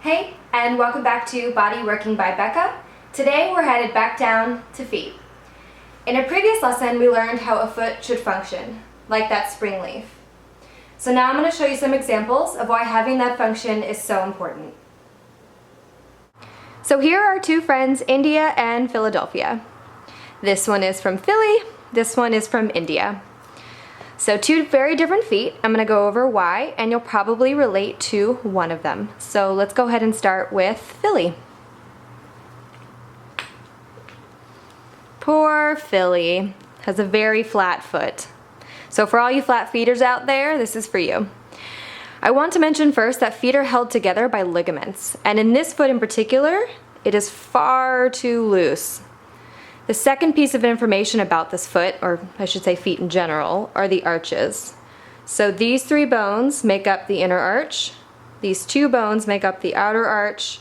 Hey, and welcome back to Body Working by Becca. Today we're headed back down to feet. In a previous lesson we learned how a foot should function, like that spring leaf. So now I'm going to show you some examples of why having that function is so important. So here are two friends, India and Philadelphia. This one is from Philly, this one is from India. So two very different feet. I'm going to go over why, and you'll probably relate to one of them. So let's go ahead and start with Philly. Poor Philly has a very flat foot. So for all you flat feeters out there, this is for you. I want to mention first that feet are held together by ligaments, and in this foot in particular, it is far too loose. The second piece of information about this foot, or I should say feet in general, are the arches. So these three bones make up the inner arch, these two bones make up the outer arch,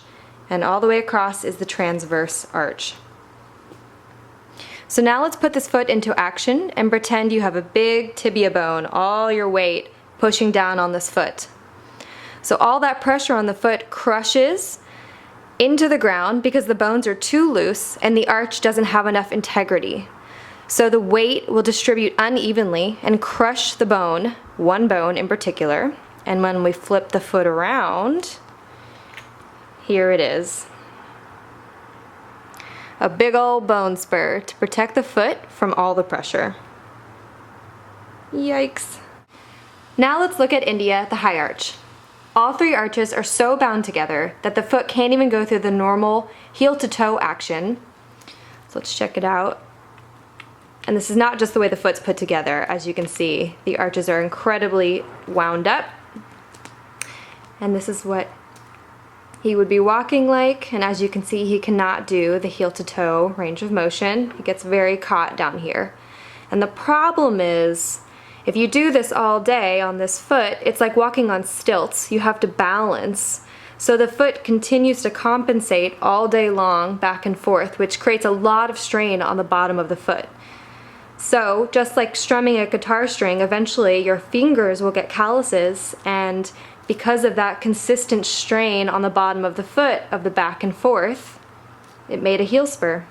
and all the way across is the transverse arch. So now let's put this foot into action and pretend you have a big tibia bone, all your weight pushing down on this foot. So all that pressure on the foot crushes into the ground because the bones are too loose and the arch doesn't have enough integrity. So the weight will distribute unevenly and crush the bone, one bone in particular, and when we flip the foot around, here it is. A big old bone spur to protect the foot from all the pressure. Yikes. Now let's look at India, the high arch. All three arches are so bound together that the foot can't even go through the normal heel-to-toe action. So let's check it out. And this is not just the way the foot's put together. As you can see, the arches are incredibly wound up. And this is what he would be walking like. And as you can see, he cannot do the heel-to-toe range of motion. He gets very caught down here. And the problem is, if you do this all day on this foot, it's like walking on stilts. You have to balance. So the foot continues to compensate all day long back and forth, which creates a lot of strain on the bottom of the foot. So just like strumming a guitar string, eventually your fingers will get calluses, and because of that consistent strain on the bottom of the foot, of the back and forth, it made a heel spur.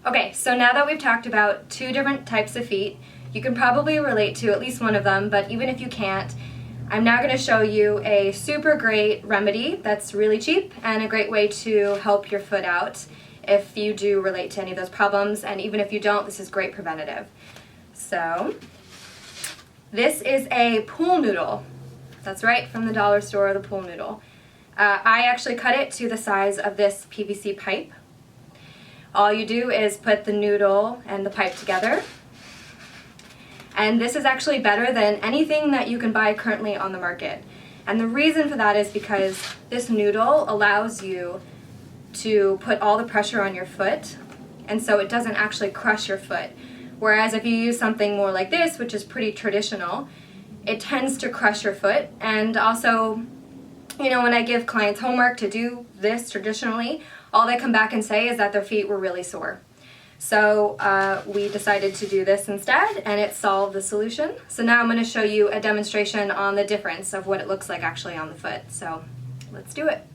Okay, so now that we've talked about two different types of feet, you can probably relate to at least one of them, but even if you can't, I'm now going to show you a super great remedy that's really cheap and a great way to help your foot out if you do relate to any of those problems, and even if you don't, this is great preventative. So, this is a pool noodle. That's right, from the dollar store, the pool noodle. I actually cut it to the size of this PVC pipe. All you do is put the noodle and the pipe together. And this is actually better than anything that you can buy currently on the market. And the reason for that is because this noodle allows you to put all the pressure on your foot, and so it doesn't actually crush your foot. Whereas if you use something more like this, which is pretty traditional, it tends to crush your foot. And also, you know, when I give clients homework to do this traditionally, all they come back and say is that their feet were really sore. So we decided to do this instead, and it solved the solution. So now I'm going to show you a demonstration on the difference of what it looks like actually on the foot. So let's do it.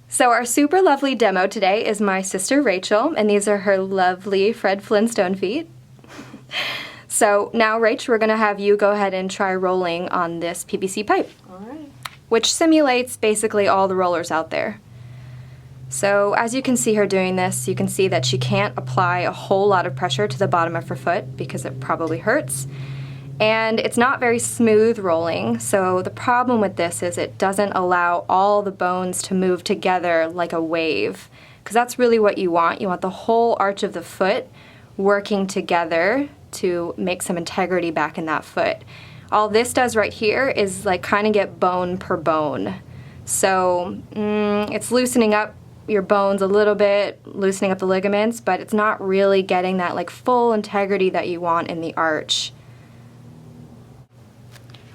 So our super lovely demo today is my sister Rachel, and these are her lovely Fred Flintstone feet. So now, Rach, we're going to have you go ahead and try rolling on this PVC pipe, All right. which simulates basically all the rollers out there. So as you can see her doing this, you can see that she can't apply a whole lot of pressure to the bottom of her foot because it probably hurts. And it's not very smooth rolling, so the problem with this is it doesn't allow all the bones to move together like a wave, because that's really what you want. You want the whole arch of the foot working together to make some integrity back in that foot. All this does right here is like kind of get bone per bone. So it's loosening up your bones a little bit, loosening up the ligaments, but it's not really getting that like full integrity that you want in the arch.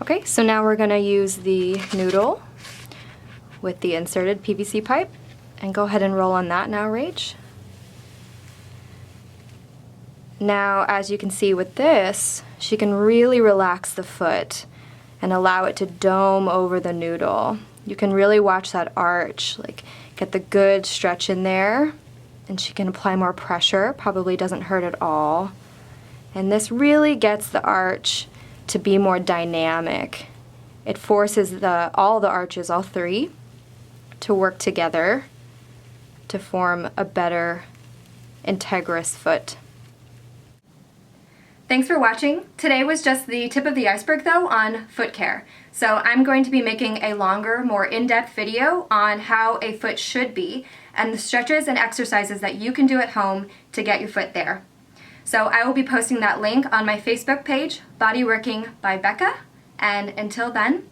Okay, so now we're going to use the noodle with the inserted PVC pipe, and go ahead and roll on that now, Rach. Now, as you can see with this, she can really relax the foot and allow it to dome over the noodle. You can really watch that arch, like get the good stretch in there, and she can apply more pressure, probably doesn't hurt at all. And this really gets the arch to be more dynamic. It forces all the arches, all three, to work together to form a better integrous foot. Thanks for watching. Today was just the tip of the iceberg though on foot care. So I'm going to be making a longer, more in-depth video on how a foot should be and the stretches and exercises that you can do at home to get your foot there. So I will be posting that link on my Facebook page, Bodyworking by Becca, and until then,